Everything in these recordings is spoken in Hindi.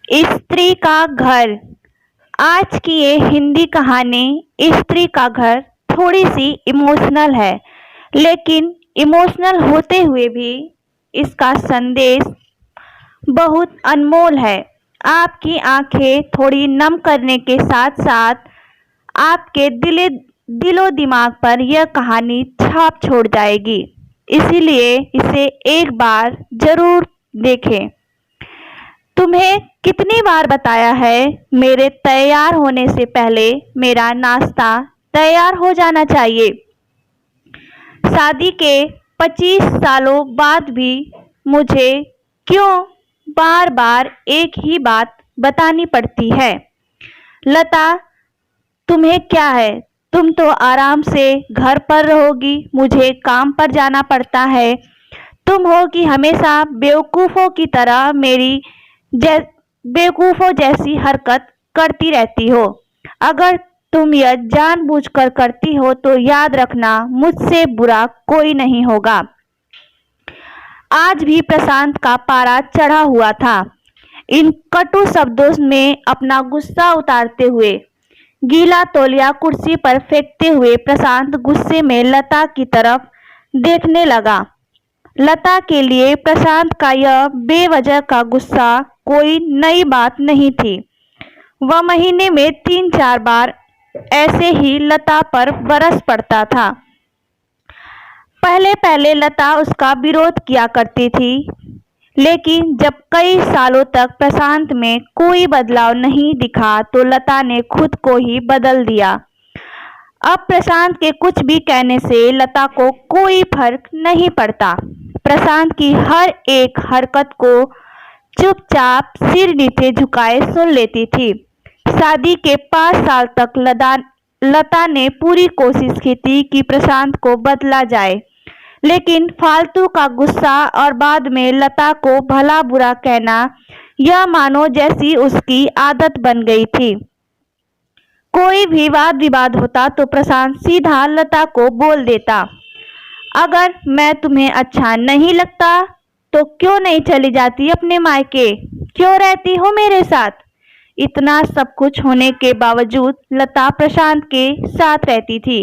स्त्री का घर। आज की ये हिंदी कहानी स्त्री का घर थोड़ी सी इमोशनल है, लेकिन इमोशनल होते हुए भी इसका संदेश बहुत अनमोल है। आपकी आंखें थोड़ी नम करने के साथ साथ आपके दिलो दिमाग पर यह कहानी छाप छोड़ जाएगी, इसीलिए इसे एक बार जरूर देखें। तुम्हें कितनी बार बताया है, मेरे तैयार होने से पहले मेरा नाश्ता तैयार हो जाना चाहिए। शादी के 25 सालों बाद भी मुझे क्यों बार बार एक ही बात बतानी पड़ती है? लता, तुम्हें क्या है? तुम तो आराम से घर पर रहोगी, मुझे काम पर जाना पड़ता है। तुम हो कि हमेशा बेवकूफ़ों की तरह मेरी बेवकूफ़ों जैसी हरकत करती रहती हो। अगर तुम यह जानबूझकर करती हो तो याद रखना, मुझसे बुरा कोई नहीं होगा। आज भी प्रशांत का पारा चढ़ा हुआ था। इन कटु शब्दों में अपना गुस्सा उतारते हुए, गीला तौलिया कुर्सी पर फेंकते हुए प्रशांत गुस्से में लता की तरफ देखने लगा। लता के लिए प्रशांत का यह बेवजह का गुस्सा कोई नई बात नहीं थी। वह महीने में 3-4 बार ऐसे ही लता पर बरस पड़ता था। पहले पहले लता उसका विरोध किया करती थी, लेकिन जब कई सालों तक प्रशांत में कोई बदलाव नहीं दिखा तो लता ने खुद को ही बदल दिया। अब प्रशांत के कुछ भी कहने से लता को कोई फर्क नहीं पड़ता। प्रशांत की हर एक हरकत को चुपचाप सिर नीचे झुकाए सुन लेती थी। शादी के 5 साल तक लता ने पूरी कोशिश की थी कि प्रशांत को बदला जाए, लेकिन फालतू का गुस्सा और बाद में लता को भला बुरा कहना यह मानो जैसी उसकी आदत बन गई थी। कोई भी वाद विवाद होता तो प्रशांत सीधा लता को बोल देता, अगर मैं तुम्हें अच्छा नहीं लगता तो क्यों नहीं चली जाती अपने मायके? क्यों रहती हो मेरे साथ? इतना सब कुछ होने के बावजूद लता प्रशांत के साथ रहती थी,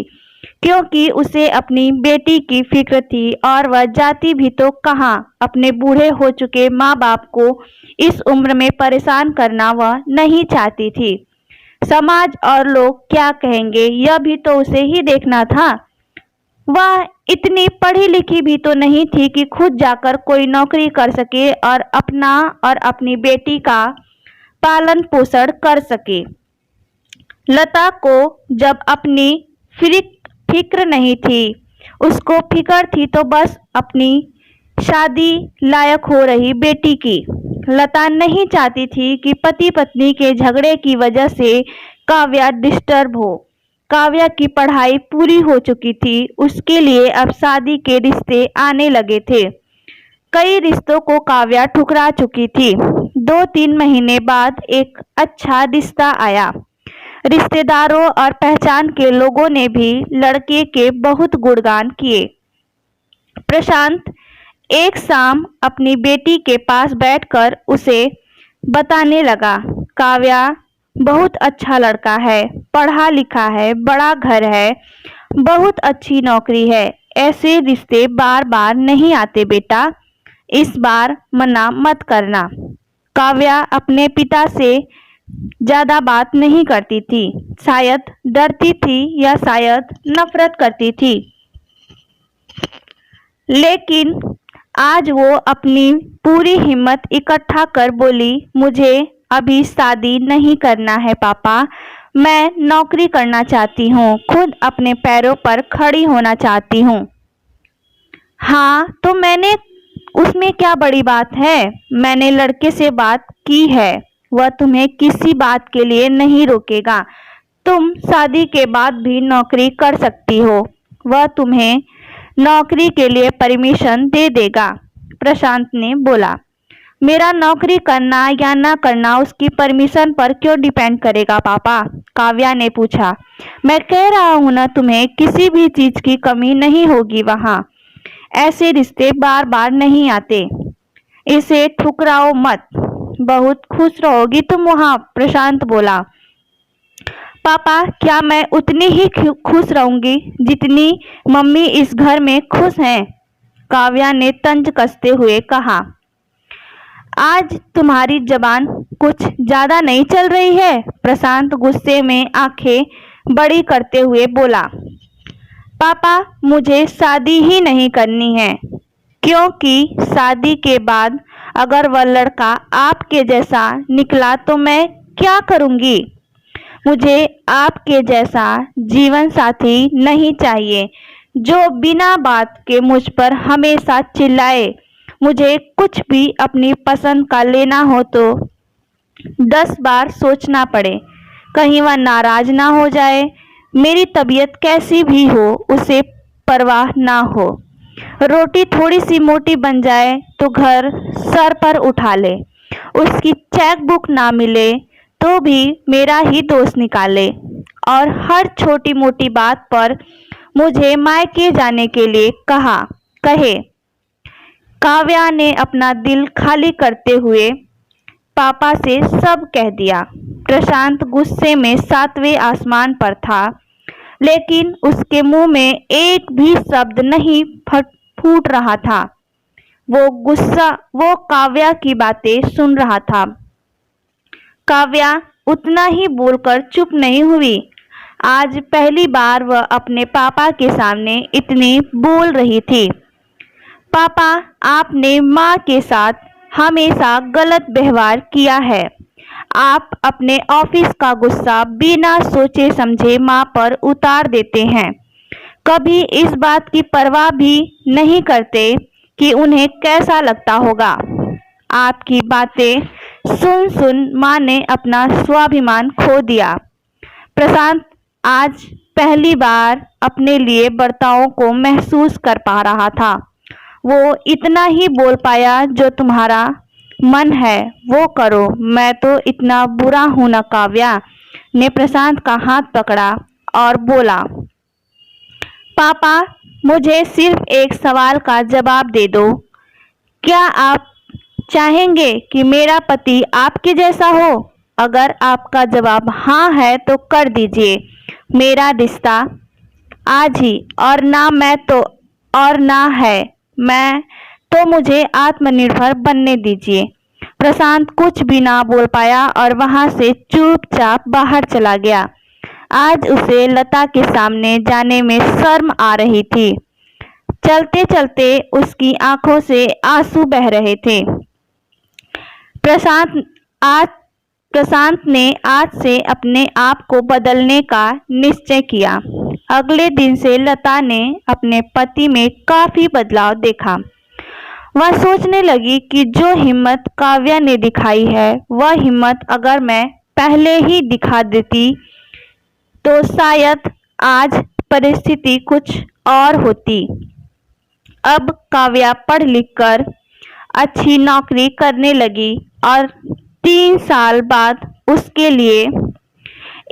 क्योंकि उसे अपनी बेटी की फिक्र थी और वह जाती भी तो कहाँ। अपने बूढ़े हो चुके माँ बाप को इस उम्र में परेशान करना वह नहीं चाहती थी। समाज और लोग क्या कहेंगे यह भी तो उसे ही देखना था। वह इतनी पढ़ी लिखी भी तो नहीं थी कि खुद जाकर कोई नौकरी कर सके और अपना और अपनी बेटी का पालन पोषण कर सके। लता को जब अपनी फिक्र नहीं थी, उसको फिक्र थी तो बस अपनी शादी लायक हो रही बेटी की। लता नहीं चाहती थी कि पति पत्नी के झगड़े की वजह से काव्या डिस्टर्ब हो। काव्या की पढ़ाई पूरी हो चुकी थी, उसके लिए अब शादी के रिश्ते आने लगे थे। कई रिश्तों को काव्या ठुकरा चुकी थी। 2-3 महीने बाद एक अच्छा रिश्ता आया। रिश्तेदारों और पहचान के लोगों ने भी लड़के के बहुत गुणगान किए। प्रशांत एक शाम अपनी बेटी के पास बैठकर उसे बताने लगा, काव्या बहुत अच्छा लड़का है, पढ़ा लिखा है, बड़ा घर है, बहुत अच्छी नौकरी है। ऐसे रिश्ते बार बार नहीं आते बेटा, इस बार मना मत करना। काव्या अपने पिता से ज्यादा बात नहीं करती थी। शायद डरती थी या शायद नफरत करती थी, लेकिन आज वो अपनी पूरी हिम्मत इकट्ठा कर बोली, मुझे अभी शादी नहीं करना है पापा, मैं नौकरी करना चाहती हूँ, खुद अपने पैरों पर खड़ी होना चाहती हूँ। हाँ तो मैंने उसमें क्या बड़ी बात है? मैंने लड़के से बात की है, वह तुम्हें किसी बात के लिए नहीं रोकेगा। तुम शादी के बाद भी नौकरी कर सकती हो, वह तुम्हें नौकरी के लिए परमिशन दे देगा। प्रशांत ने बोला, मेरा नौकरी करना या ना करना उसकी परमिशन पर क्यों डिपेंड करेगा पापा? काव्या ने पूछा। मैं कह रहा हूं ना तुम्हें, किसी भी चीज की कमी नहीं होगी वहां। ऐसे रिश्ते बार बार नहीं आते, इसे ठुकराओ मत। बहुत खुश रहोगी तुम वहाँ, प्रशांत बोला। पापा, क्या मैं उतनी ही खुश रहूंगी जितनी मम्मी इस घर में खुश हैं? काव्या ने तंज कसते हुए कहा। आज तुम्हारी जबान कुछ ज्यादा नहीं चल रही है, प्रशांत गुस्से में आंखें बड़ी करते हुए बोला। पापा, मुझे शादी ही नहीं करनी है, क्योंकि शादी के बाद अगर वह लड़का आपके जैसा निकला तो मैं क्या करूंगी? मुझे आपके जैसा जीवन साथी नहीं चाहिए जो बिना बात के मुझ पर हमेशा चिल्लाए। मुझे कुछ भी अपनी पसंद का लेना हो तो 10 बार सोचना पड़े, कहीं वह नाराज ना हो जाए। मेरी तबीयत कैसी भी हो उसे परवाह ना हो। रोटी थोड़ी सी मोटी बन जाए तो घर सर पर उठा ले। उसकी चेक बुक ना मिले तो भी मेरा ही दोष निकाले और हर छोटी मोटी बात पर मुझे मायके जाने के लिए कहे। काव्या ने अपना दिल खाली करते हुए पापा से सब कह दिया। प्रशांत गुस्से में 7वें आसमान पर था, लेकिन उसके मुंह में एक भी शब्द नहीं फूट रहा था। वो काव्या की बातें सुन रहा था। काव्या उतना ही बोलकर चुप नहीं हुई। आज पहली बार वह अपने पापा के सामने इतनी बोल रही थी। पापा, आपने माँ के साथ हमेशा गलत व्यवहार किया है। आप अपने ऑफिस का गुस्सा बिना सोचे समझे माँ पर उतार देते हैं। कभी इस बात की परवाह भी नहीं करते कि उन्हें कैसा लगता होगा। आपकी बातें सुन सुन माँ ने अपना स्वाभिमान खो दिया। प्रशांत आज पहली बार अपने लिए बर्तावों को महसूस कर पा रहा था। वो इतना ही बोल पाया, जो तुम्हारा मन है वो करो, मैं तो इतना बुरा हूं ना? काव्या ने प्रशांत का हाथ पकड़ा और बोला। पापा, मुझे सिर्फ एक सवाल का जवाब दे दो। क्या आप चाहेंगे कि मेरा पति आपके जैसा हो? अगर आपका जवाब हाँ है तो कर दीजिए मेरा रिश्ता आज ही, और ना है मैं तो मुझे आत्मनिर्भर बनने दीजिए। प्रशांत कुछ भी ना बोल पाया और वहां से चुपचाप बाहर चला गया। आज उसे लता के सामने जाने में शर्म आ रही थी। चलते चलते उसकी आंखों से आंसू बह रहे थे। प्रशांत ने आज से अपने आप को बदलने का निश्चय किया। अगले दिन से लता ने अपने पति में काफी बदलाव देखा। वह सोचने लगी कि जो हिम्मत काव्या ने दिखाई है, वह हिम्मत अगर मैं पहले ही दिखा देती तो शायद आज परिस्थिति कुछ और होती। अब काव्या पढ़ लिख कर अच्छी नौकरी करने लगी और 3 साल बाद उसके लिए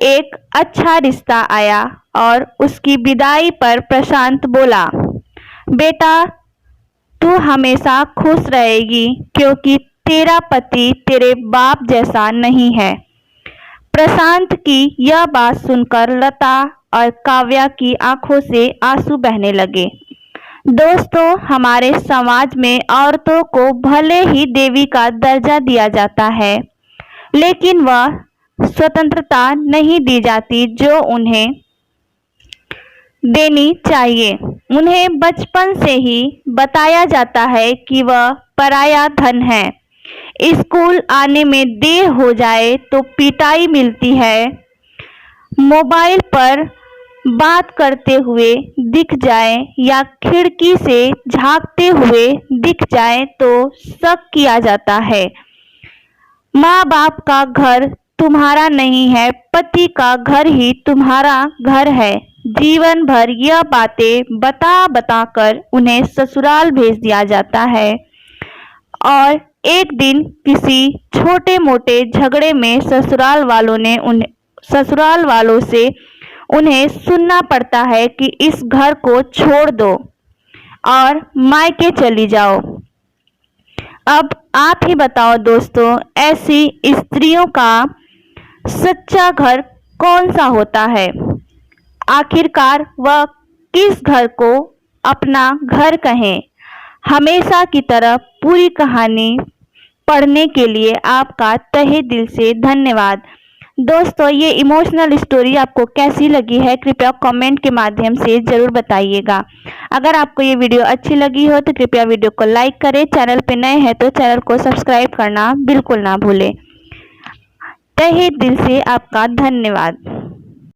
एक अच्छा रिश्ता आया और उसकी विदाई पर प्रशांत बोला, बेटा तू हमेशा खुश रहेगी क्योंकि तेरा पति तेरे बाप जैसा नहीं है। प्रशांत की यह बात सुनकर लता और काव्या की आंखों से आंसू बहने लगे। दोस्तों, हमारे समाज में औरतों को भले ही देवी का दर्जा दिया जाता है, लेकिन वह स्वतंत्रता नहीं दी जाती जो उन्हें देनी चाहिए। उन्हें बचपन से ही बताया जाता है कि वह पराया धन है। स्कूल आने में देर हो जाए तो पिटाई मिलती है। मोबाइल पर बात करते हुए दिख जाए या खिड़की से झांकते हुए दिख जाए तो शक किया जाता है। माँ बाप का घर तुम्हारा नहीं है, पति का घर ही तुम्हारा घर है। जीवन भर यह बातें बता कर उन्हें ससुराल भेज दिया जाता है और एक दिन किसी छोटे मोटे झगड़े में ससुराल वालों से उन्हें सुनना पड़ता है कि इस घर को छोड़ दो और मायके चली जाओ। अब आप ही बताओ दोस्तों, ऐसी स्त्रियों का सच्चा घर कौन सा होता है? आखिरकार वह किस घर को अपना घर कहें? हमेशा की तरह पूरी कहानी पढ़ने के लिए आपका तहे दिल से धन्यवाद। दोस्तों, ये इमोशनल स्टोरी आपको कैसी लगी है, कृपया कमेंट के माध्यम से ज़रूर बताइएगा। अगर आपको ये वीडियो अच्छी लगी हो तो कृपया वीडियो को लाइक करें। चैनल पे नए हैं तो चैनल को सब्सक्राइब करना बिल्कुल ना भूलें। तहे दिल से आपका धन्यवाद।